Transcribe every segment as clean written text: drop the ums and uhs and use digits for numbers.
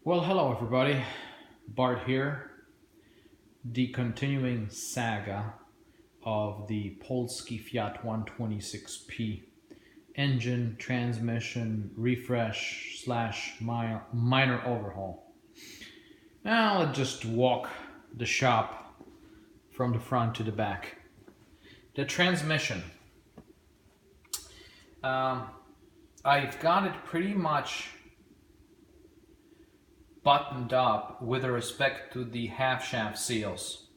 Well, hello everybody, Bart here. The continuing saga of the Polski Fiat 126p engine transmission refresh slash minor overhaul. Now let's just walk the shop from the front to the back. The transmission. I've got it pretty much buttoned up with respect to the half shaft seals,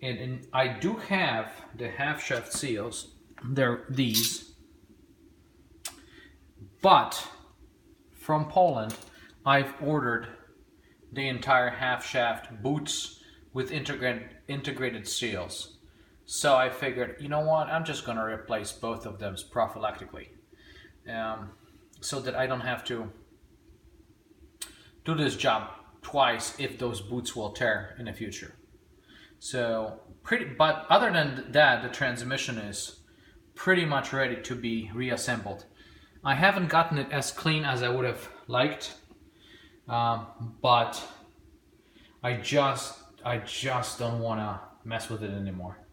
and I do have the half shaft seals. They're these, but from Poland I've ordered the entire half shaft boots with integrated seals. So I figured, you know what, I'm just gonna replace both of them prophylactically, so that I don't have to do this job twice if those boots will tear in the future. So but other than that, the transmission is pretty much ready to be reassembled. I haven't gotten it as clean as I would have liked, but I just don't want to mess with it anymore.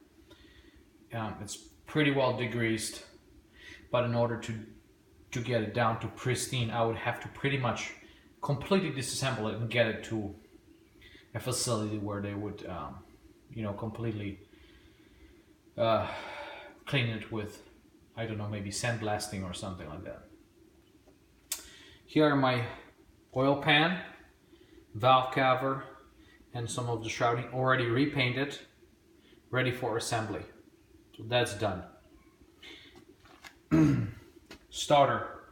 It's pretty well degreased, but in order to get it down to pristine, I would have to pretty much completely disassemble it and get it to a facility where they would, completely clean it with, I don't know, maybe sandblasting or something like that. Here are my oil pan, valve cover, and some of the shrouding already repainted, ready for assembly. So that's done. Starter.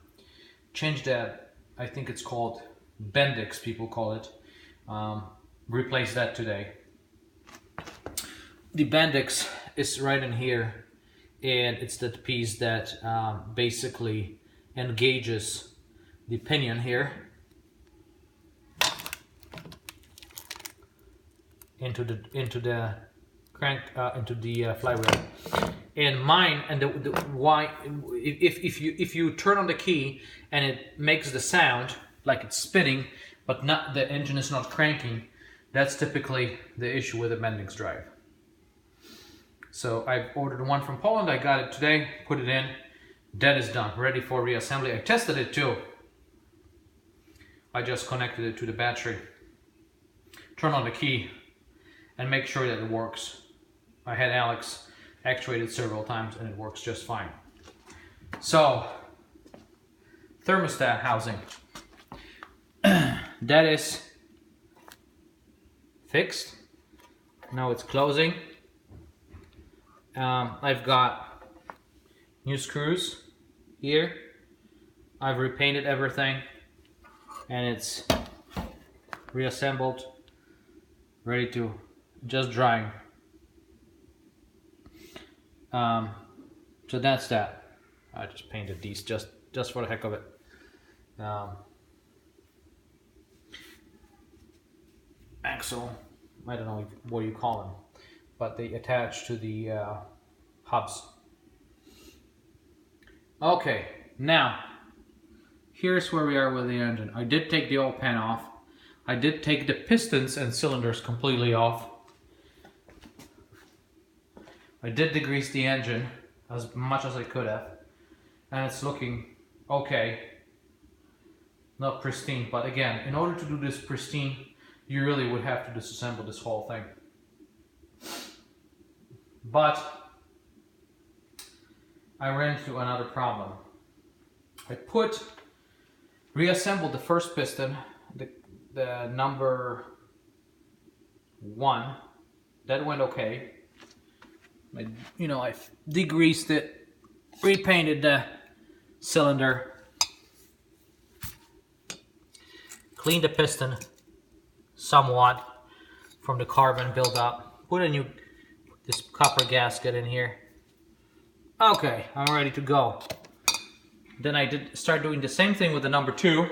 Change that, I think it's called Bendix, people call it. Replace that today. The Bendix is right in here, and it's that piece that basically engages the pinion here into the crank into the flywheel. And mine, and why, if you turn on the key and it makes the sound like it's spinning, but not, the engine is not cranking, that's typically the issue with the Bendix drive. So I've ordered one from Poland. I got it today, put it in, that is done, ready for reassembly. I tested it too. I just connected it to the battery, turn on the key, and make sure that it works. I had Alex actuate it several times and it works just fine. So, thermostat housing. That is fixed. Now it's closing. I've got new screws here. I've repainted everything and it's reassembled, ready to just drying. So that's that. I just painted these just for the heck of it. Axle, I don't know what you call them, but they attach to the hubs. Okay, now here's where we are with the engine. I did take the oil pan off. I did take the pistons and cylinders completely off. I did degrease the engine as much as I could have, and it's looking okay. Not pristine, but again, in order to do this pristine, you really would have to disassemble this whole thing. But I ran into another problem. I reassembled the first piston, the number 1. That went okay. I degreased it, repainted the cylinder, cleaned the piston somewhat from the carbon buildup, put this copper gasket in here. Okay, I'm ready to go. Then I did start doing the same thing with the number 2,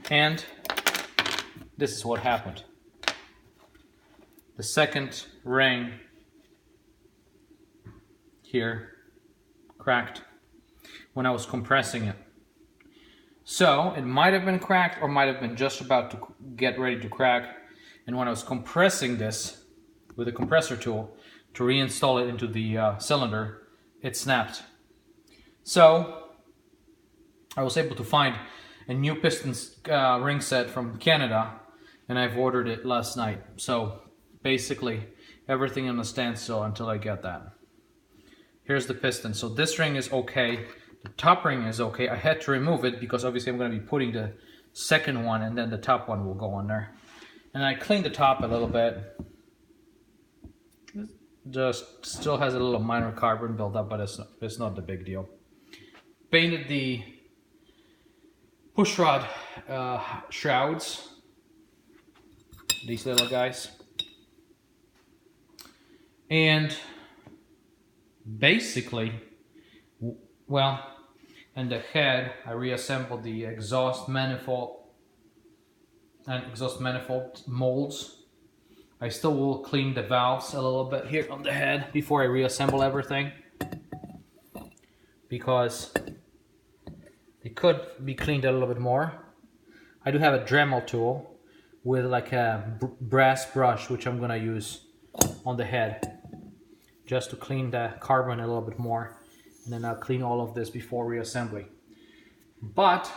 and this is what happened. The second ring here cracked when I was compressing it. So it might have been cracked or might have been just about to get ready to crack. And when I was compressing this with a compressor tool to reinstall it into the cylinder, it snapped. So I was able to find a new piston ring set from Canada, and I've ordered it last night. So basically everything on a standstill until I get that. Here's the piston. So this ring is okay. The top ring is okay. I had to remove it because obviously I'm going to be putting the second one, and then the top one will go on there. And I cleaned the top a little bit. Just still has a little minor carbon buildup, but it's not the big deal. Painted the push rod shrouds, these little guys, and basically, well, in the head I reassembled the exhaust manifold and exhaust manifold molds. I still will clean the valves a little bit here on the head before I reassemble everything, because they could be cleaned a little bit more. I do have a Dremel tool with like a brass brush, which I'm gonna use on the head just to clean the carbon a little bit more, and then I'll clean all of this before reassembly. But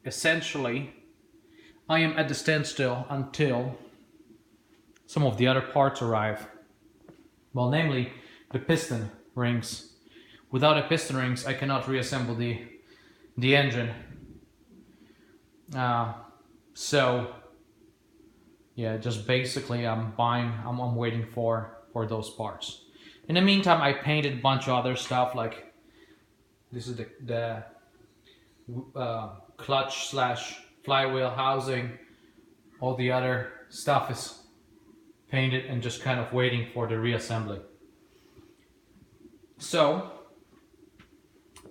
essentially I am at the standstill until some of the other parts arrive. Well, namely the piston rings. Without the piston rings I cannot reassemble the engine. So yeah, just basically I'm waiting for those parts. In the meantime, I painted a bunch of other stuff, like this is the clutch slash flywheel housing. All the other stuff is painted and just kind of waiting for the reassembly. So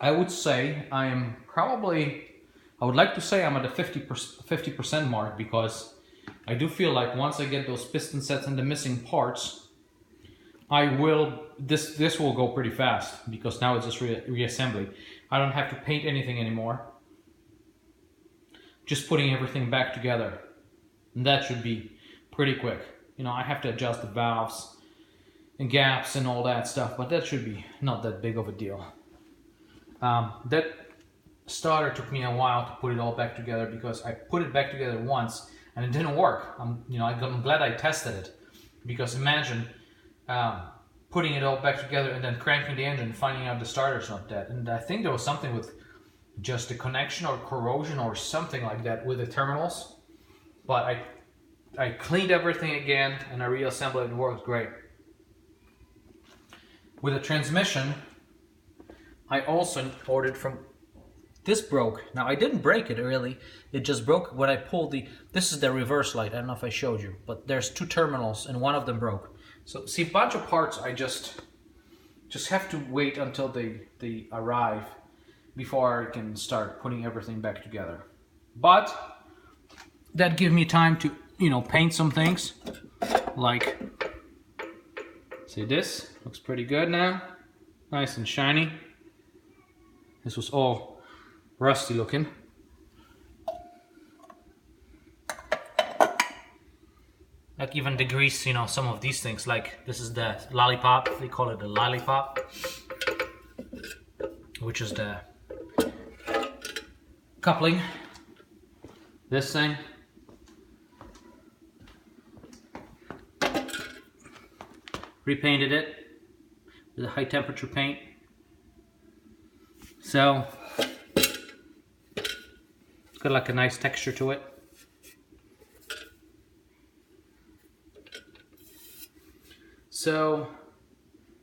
I would say I would like to say I'm at the 50% mark, because I do feel like once I get those piston sets and the missing parts, this will go pretty fast, because now it's just reassembly. I don't have to paint anything anymore. Just putting everything back together. And that should be pretty quick. You know, I have to adjust the valves and gaps and all that stuff, but that should be not that big of a deal. That starter took me a while to put it all back together, because I put it back together once and it didn't work. I'm glad I tested it, because imagine putting it all back together and then cranking the engine and finding out the starter's not dead. And I think there was something with just a connection or corrosion or something like that with the terminals. But I cleaned everything again and I reassembled it. It works great. With the transmission, I also ordered from... This broke. Now I didn't break it really. It just broke when I pulled this is the reverse light. I don't know if I showed you, but there's two terminals and one of them broke. So see, a bunch of parts I just have to wait until they arrive before I can start putting everything back together. But that gives me time to, paint some things. Like, see, this looks pretty good now. Nice and shiny. This was all rusty looking. Like even the grease, some of these things, like this is the lollipop, they call it the lollipop, which is the coupling. This thing. Repainted it with a high temperature paint. So it's got like a nice texture to it. So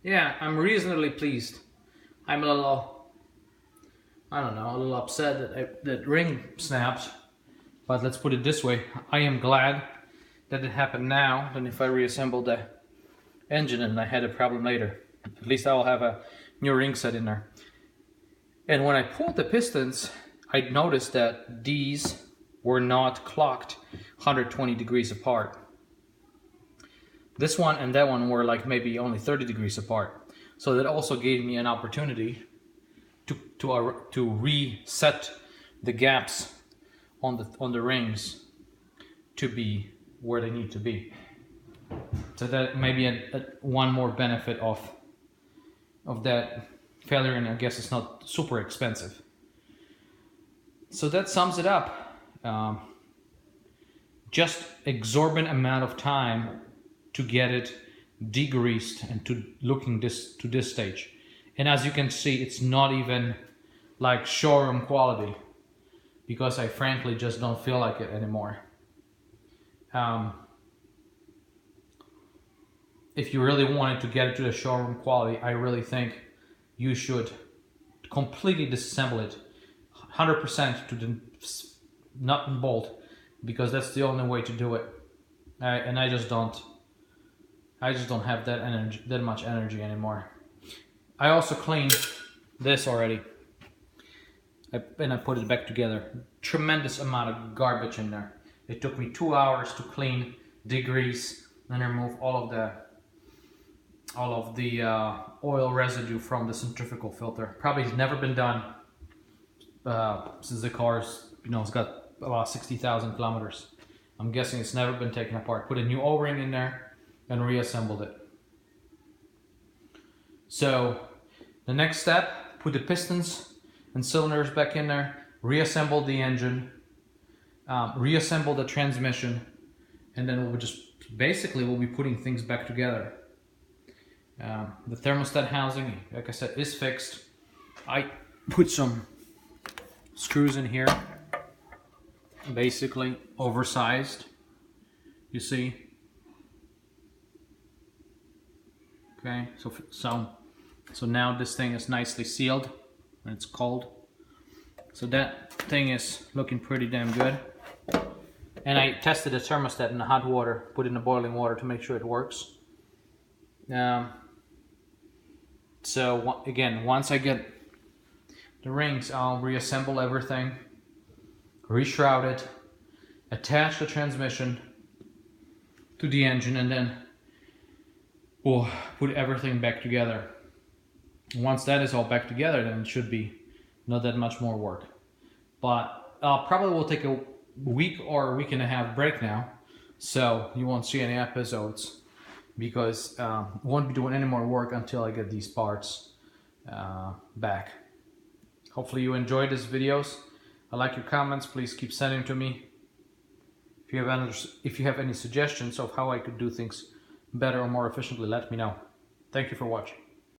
yeah, I'm reasonably pleased. I'm a little, a little upset that ring snapped, but let's put it this way. I am glad that it happened now than if I reassembled the engine and I had a problem later. At least I will have a new ring set in there. And when I pulled the pistons, I noticed that these were not clocked 120 degrees apart. This one and that one were like maybe only 30 degrees apart. So that also gave me an opportunity to reset the gaps on the rings to be where they need to be. So that may be one more benefit of that failure, and I guess it's not super expensive. So that sums it up. Just exorbitant amount of time to get it degreased and to looking to this stage. And as you can see, it's not even like showroom quality, because I frankly just don't feel like it anymore. If you really wanted to get it to the showroom quality, I really think you should completely disassemble it 100% to the nut and bolt, because that's the only way to do it. And I just don't have that much energy anymore. I also cleaned this already, and I put it back together. Tremendous amount of garbage in there. It took me 2 hours to clean, degrease, and remove all of the oil residue from the centrifugal filter. Probably has never been done since the car's, it's got about 60,000 kilometers. I'm guessing it's never been taken apart. Put a new O-ring in there and reassembled it. So the next step, put the pistons and cylinders back in there, reassemble the engine, reassemble the transmission, and then we'll be putting things back together. The thermostat housing, like I said, is fixed. I put some screws in here, basically oversized, you see. Okay, so now this thing is nicely sealed when it's cold. So that thing is looking pretty damn good. And I tested the thermostat in the hot water, put it in the boiling water to make sure it works. So again, once I get the rings, I'll reassemble everything, reshroud it, attach the transmission to the engine, and then we'll put everything back together. Once that is all back together, then it should be not that much more work. But probably will take a week or a week and a half break now, so you won't see any episodes, because I won't be doing any more work until I get these parts back. Hopefully you enjoyed these videos. I like your comments. Please keep sending them to me. If you have any suggestions of how I could do things better or more efficiently, let me know. Thank you for watching.